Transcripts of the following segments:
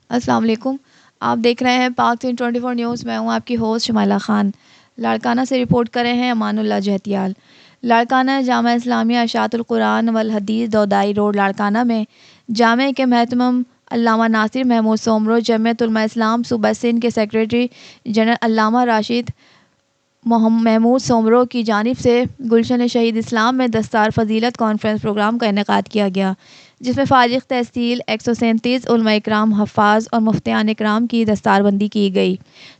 अस्सलाम वालेकुम। आप देख रहे हैं पाक 24 न्यूज़। मैं हूं आपकी होस्ट शुमाइला ख़ान। लाड़काना से रिपोर्ट कर रहे हैं अमानुल्लाह जहतियाल। लाड़काना जामा इस्लामिया इशाअतुल कुरान वल हदीस दौदाई रोड लाड़काना में जामे के महतमम अल्लामा नासिर महमूद सोमरो जमियत उलमा इस्लाम सूबा सिंध के सेक्रेटरी जनरल अल्लामा राशिद महमूद सोमरो की जानिब से गुलशन शहीद इस्लाम में दस्तार फ़जीलत कॉन्फ्रेंस प्रोग्राम का इनेकाद किया गया, जिसमें फ़ारिग़ तहसील 137 उलमा इकराम हफ़ाज़ और मुफ्तियान इकराम की दस्तारबंदी की गई।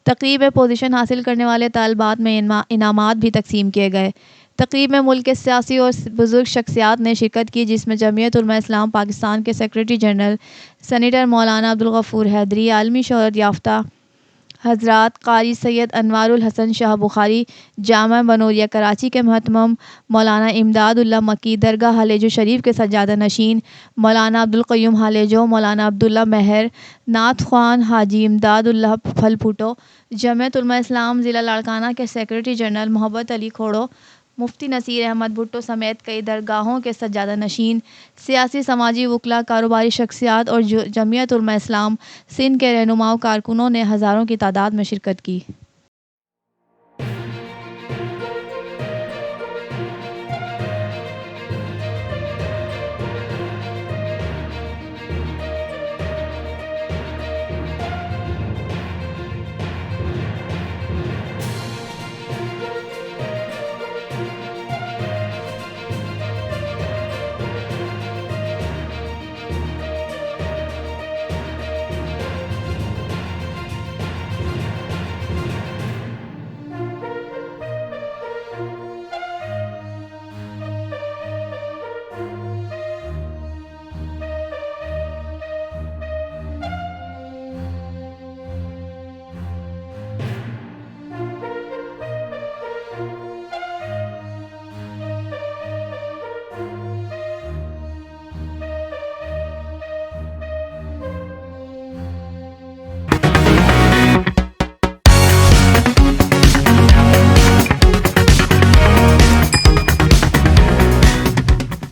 तक़रीब में पोजीशन हासिल करने वाले तालिबात में इनामात भी तकसीम किए गए। तक़रीब में मुल्क के सियासी और बुज़ुर्ग शख्सियात ने शिरकत की, जिसमें जमियत उलमा इस्लाम पाकिस्तान के सेक्रेटरी जनरल सेनेटर मौलाना अब्दुल गफ़ूर हैदरी, आलमी शोहरत याफ्ता हज़रात क़ारी सैयद अनवारुल हसन शाह बुखारी जामा बनूरिया कराची के महतमम मौलाना इमदादुल्लाह मक्की, दरगाह हालेजो शरीफ के सज्जादा नशीन मौलाना अब्दुल क़य्यूम हालेजो, मौलाना अब्दुल्ला महर, नात ख़्वान हाजी इमदादुल्लाह फलफूटो, जमियत उलमा इस्लाम ज़िला लाड़काना के सेक्रेटरी जनरल मोहब्बत अली खोड़ो, मुफ्ती नसीर अहमद भुट्टो समेत कई दरगाहों के सज्जादा नशीन, सियासी समाजी वकला, कारोबारी शख्सियात और जमियत उलमा इस्लाम सिंध के रहनुमा कारकुनों ने हज़ारों की तादाद में शिरकत की।